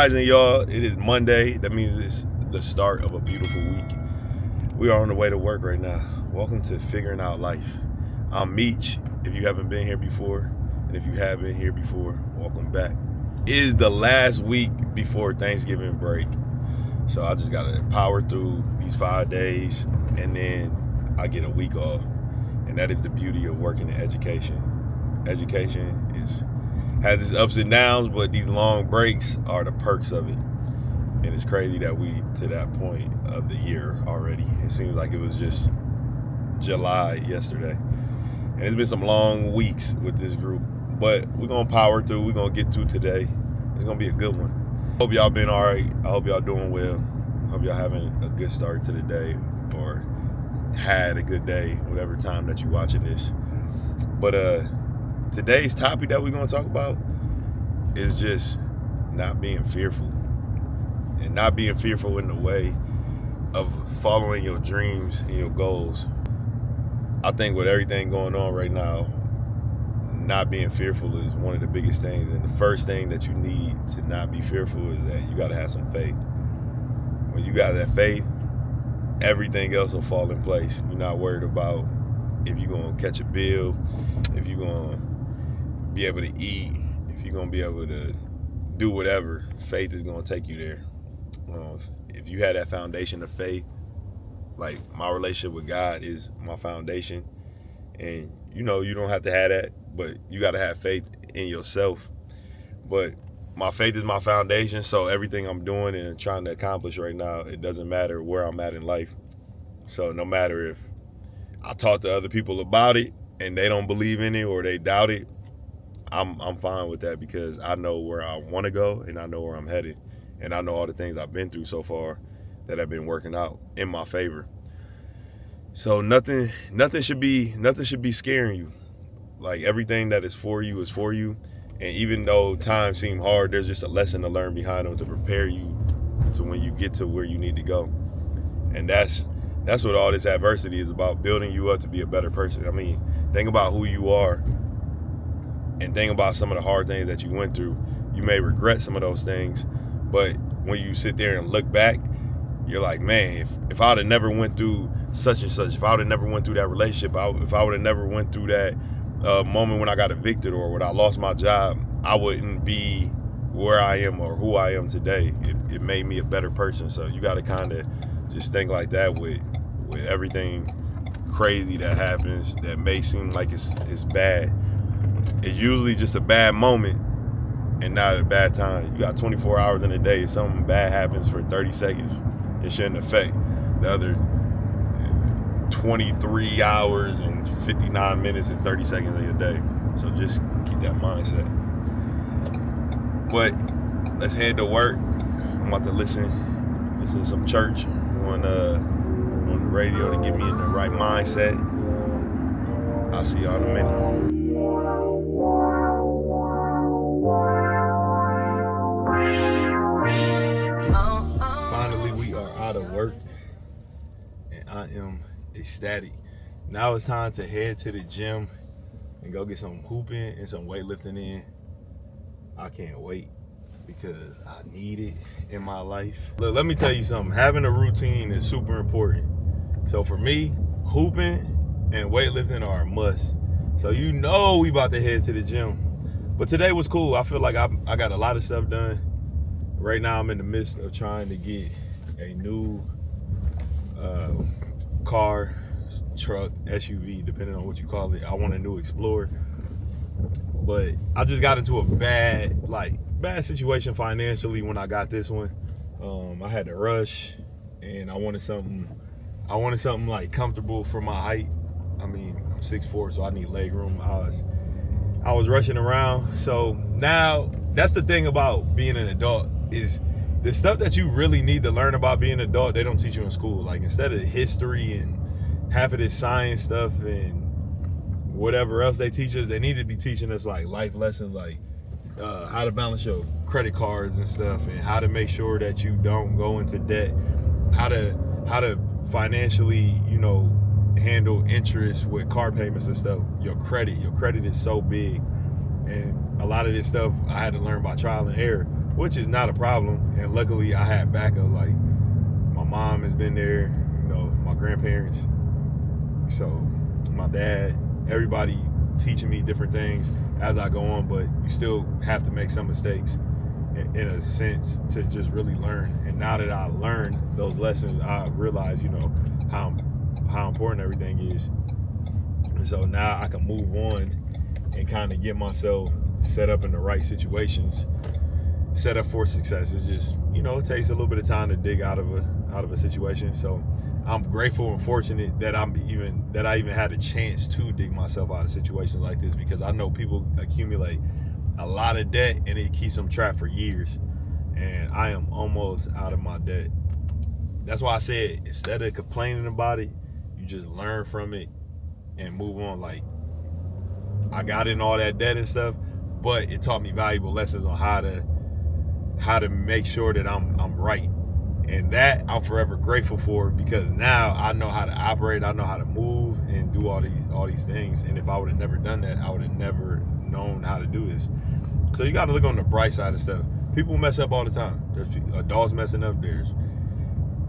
rising, y'all. It is Monday. That means it's the start of a beautiful week. We are on the way to work right now. Welcome to Figuring Out Life. I'm Meech, if you haven't been here before. And if you have been here before, welcome back. It is the last week before Thanksgiving break. So I just got to power through these 5 days, and then I get a week off. And that is the beauty of working in education. Education has its ups and downs, but these long breaks are the perks of it. And it's crazy that we to that point of the year already. It seems like it was just July yesterday. And it's been some long weeks with this group. But we're going to power through. We're going to get through today. It's going to be a good one. Hope y'all been all right. I hope y'all doing well. Hope y'all having a good start to the day, or had a good day, whatever time that you're watching this. But today's topic that we're going to talk about is just not being fearful. And not being fearful in the way of following your dreams and your goals. I think with everything going on right now, not being fearful is one of the biggest things. And the first thing that you need to not be fearful is that you got to have some faith. When you got that faith, everything else will fall in place. You're not worried about if you're going to catch a bill, if you're going to be able to eat, if you're going to be able to do whatever. Faith is going to take you there. If you had that foundation of faith, like my relationship with God is my foundation, and you don't have to have that, but you got to have faith in yourself. But my faith is my foundation, so everything I'm doing and trying to accomplish right now, it doesn't matter where I'm at in life. So no matter if I talk to other people about it and they don't believe in it or they doubt it, I'm fine with that, because I know where I want to go and I know where I'm headed. And I know all the things I've been through so far that have been working out in my favor. So nothing should be scaring you. Like, everything that is for you is for you. And even though times seem hard, there's just a lesson to learn behind them to prepare you to when you get to where you need to go. And that's what all this adversity is about, building you up to be a better person. I mean, think about who you are and think about some of the hard things that you went through. You may regret some of those things, but when you sit there and look back, you're like, man, if I would have never went through such and such, if I would have never went through that relationship, if I would have never went through that moment when I got evicted or when I lost my job, I wouldn't be where I am or who I am today. It made me a better person. So you got to kind of just think like that with everything crazy that happens that may seem like it's bad. It's usually just a bad moment and not a bad time. You got 24 hours in a day. If something bad happens for 30 seconds, it shouldn't affect the other 23 hours and 59 minutes and 30 seconds of your day. So just keep that mindset. But let's head to work. I'm about to listen to some church on the radio to get me in the right mindset. I'll see y'all in a minute. Finally, we are out of work, and I am ecstatic. Now it's time to head to the gym and go get some hooping and some weightlifting in. I can't wait, because I need it in my life. Look, let me tell you something. Having a routine is super important. So for me, hooping and weightlifting are a must. So we about to head to the gym. But today was cool. I feel like I got a lot of stuff done. Right now I'm in the midst of trying to get a new car, truck, SUV, depending on what you call it. I want a new Explorer. But I just got into a bad situation financially when I got this one. I had to rush, and I wanted something like comfortable for my height. I mean, I'm 6'4", so I need leg room. I was rushing around. So now that's the thing about being an adult, is the stuff that you really need to learn about being an adult, they don't teach you in school. Like, instead of history and half of this science stuff and whatever else they teach us, they need to be teaching us like life lessons, like how to balance your credit cards and stuff, and how to make sure that you don't go into debt, how to financially, handle interest with car payments and stuff. Your credit is so big, and a lot of this stuff I had to learn by trial and error. which is not a problem. And luckily I had backup. Like my mom has been there, my grandparents, so my dad, everybody teaching me different things as I go on, but you still have to make some mistakes in a sense to just really learn. And now that I learned those lessons, I realize, how important everything is. And so now I can move on and kind of get myself set up in the right situations, set up for success. It's just, it takes a little bit of time to dig out of a situation. So I'm grateful and fortunate that I even had a chance to dig myself out of situations like this, because I know people accumulate a lot of debt and it keeps them trapped for years. And I am almost out of my debt. That's why I said, instead of complaining about it, you just learn from it and move on. Like, I got in all that debt and stuff, but it taught me valuable lessons on how to make sure that I'm right. And that I'm forever grateful for, because now I know how to operate, I know how to move and do all these things. And if I would have never done that, I would have never known how to do this. So you got to look on the bright side of stuff. People mess up all the time. There's adults messing up, there's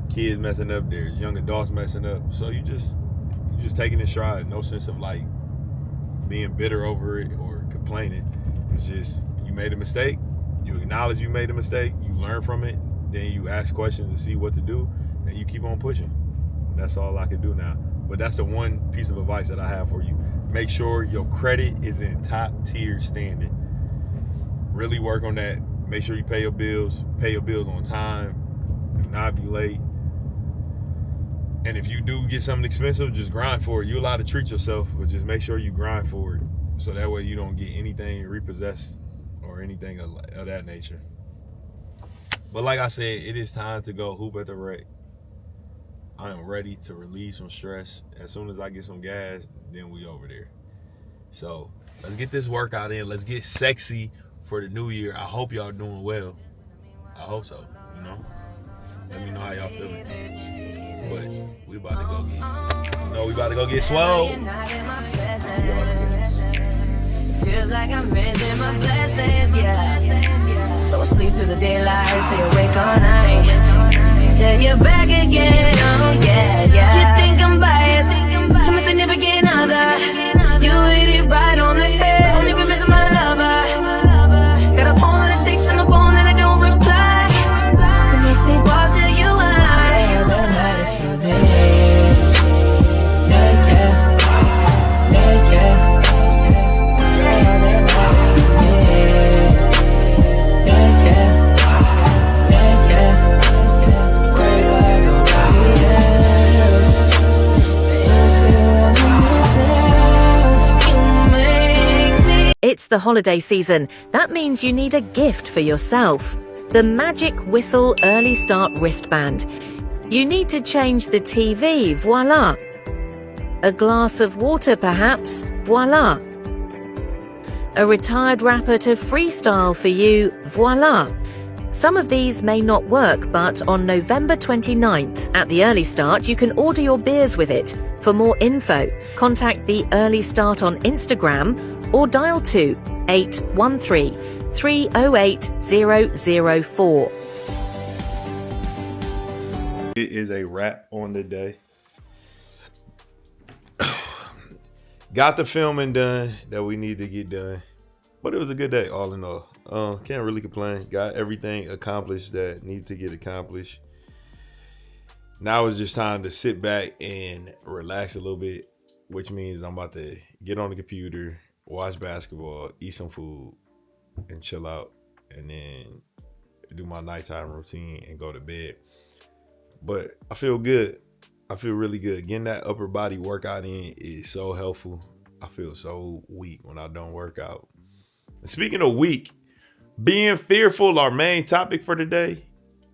kids messing up, there's young adults messing up. So you just taking it in stride. No sense of like being bitter over it or complaining. It's just, you made a mistake, you acknowledge you made a mistake, you learn from it, then you ask questions to see what to do, and you keep on pushing. And that's all I can do now. But that's the one piece of advice that I have for you. Make sure your credit is in top tier standing. Really work on that. Make sure you pay your bills on time, do not be late. And if you do get something expensive, just grind for it. You're allowed to treat yourself, but just make sure you grind for it, so that way you don't get anything repossessed or anything of that nature. But like I said, it is time to go hoop at the Rec. I am ready to relieve some stress. As soon as I get some gas, then we over there. So let's get this workout in. Let's get sexy for the new year. I hope y'all doing well. I hope so, Let me know how y'all feeling. But we about to go get swole. Feels like I'm missing my blessings, yeah. So I sleep through the daylight, stay awake all night. Yeah, you're back again, oh yeah. You think I'm biased to my significant other. You hit it right on the head, only be missing my lover. Got a phone that I text and a phone that I don't reply. The next day balls to you and I. The medicine, It's the holiday season. That means you need a gift for yourself. The Magic Whistle Early Start Wristband. You need to change the TV, voila. A glass of water perhaps, voila. A retired rapper to freestyle for you, voila. Some of these may not work, but on November 29th at the Early Start, you can order your beers with it. For more info, contact the Early Start on Instagram or dial 813 308 004. It is a wrap on the day. Got the filming done that we need to get done. But it was a good day, all in all. Can't really complain. Got everything accomplished that needs to get accomplished. Now it's just time to sit back and relax a little bit, which means I'm about to get on the computer, watch basketball, eat some food, and chill out, and then do my nighttime routine and go to bed. But I feel good. I feel really good. Getting that upper body workout in is so helpful. I feel so weak when I don't work out. And speaking of weak, being fearful, our main topic for today,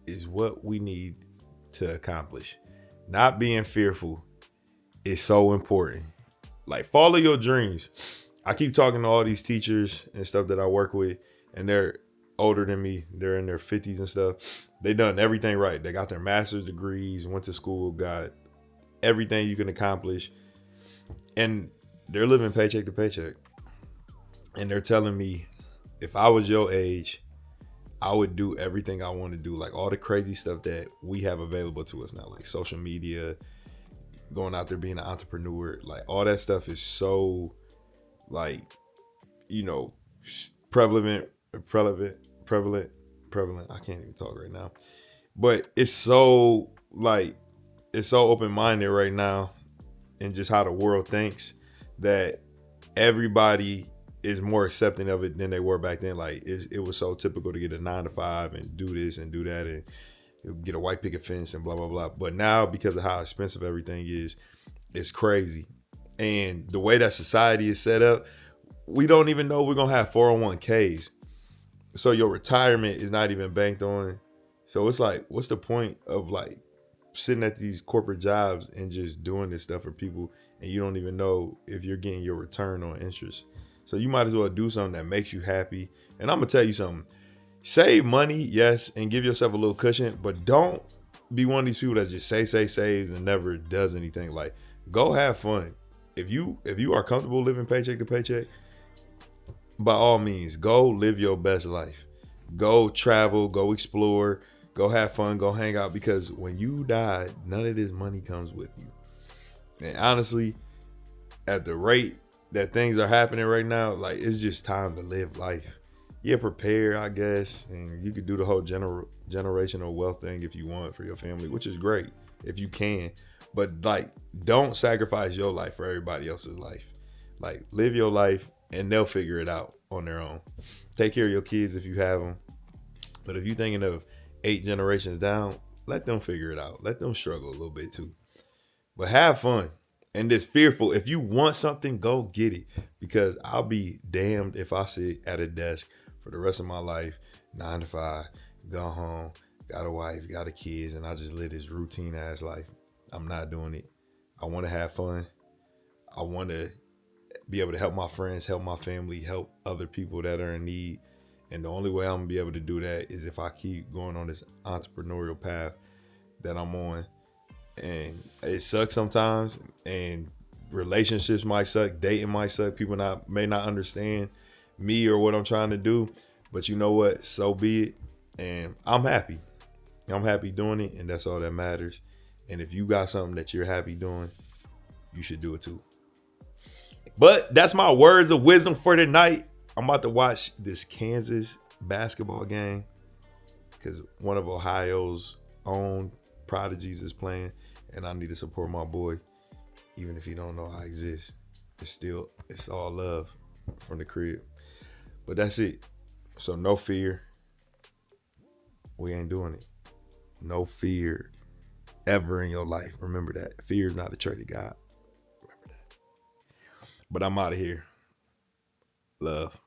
is what we need to accomplish. Not being fearful is so important. Like, follow your dreams. I keep talking to all these teachers and stuff that I work with, and they're older than me. They're in their 50s and stuff. They done everything right. They got their master's degrees, went to school, got everything you can accomplish, and they're living paycheck to paycheck. And they're telling me, if I was your age, I would do everything I want to do, like all the crazy stuff that we have available to us now, like social media, going out there being an entrepreneur, like all that stuff is so, like, you know, prevalent. I can't even talk right now, but it's so like, it's so open-minded right now, and just how the world thinks, that everybody is more accepting of it than they were back then. Like it was so typical to get a 9 to 5 and do this and do that and get a white picket fence and blah blah blah. But now, because of how expensive everything is, it's crazy. And the way that society is set up, we don't even know we're gonna have 401ks. So your retirement is not even banked on. So it's like, what's the point of like sitting at these corporate jobs and just doing this stuff for people, and you don't even know if you're getting your return on interest? So you might as well do something that makes you happy. And I'm gonna tell you something. Save money, yes, and give yourself a little cushion, but don't be one of these people that just saves and never does anything. Like, go have fun. If you are comfortable living paycheck to paycheck, by all means, go live your best life. Go travel, go explore, go have fun, go hang out, because when you die, none of this money comes with you. And honestly, at the rate that things are happening right now, like, it's just time to live life. Yeah, prepare, I guess, and you could do the whole generational wealth thing if you want for your family, which is great if you can. But like, don't sacrifice your life for everybody else's life. Like, live your life, and they'll figure it out on their own. Take care of your kids if you have them. But if you're thinking of 8 generations down, let them figure it out. Let them struggle a little bit too. But have fun. And it's fearful. If you want something, go get it. Because I'll be damned if I sit at a desk for the rest of my life, 9 to 5, go home, got a wife, got a kids, and I just live this routine ass life. I'm not doing it. I want to have fun. I want to be able to help my friends, help my family, help other people that are in need. And the only way I'm gonna be able to do that is if I keep going on this entrepreneurial path that I'm on. And it sucks sometimes, and relationships might suck, dating might suck, people may not understand me or what I'm trying to do, but you know what, so be it. And I'm happy doing it, and that's all that matters. And if you got something that you're happy doing, you should do it too. But that's my words of wisdom for tonight. I'm about to watch this Kansas basketball game because one of Ohio's own prodigies is playing, and I need to support my boy. Even if he don't know I exist, it's all love from the crib. But that's it. So no fear. We ain't doing it. No fear ever in your life. Remember that. Fear is not a trait of God. Remember that. But I'm out of here. Love.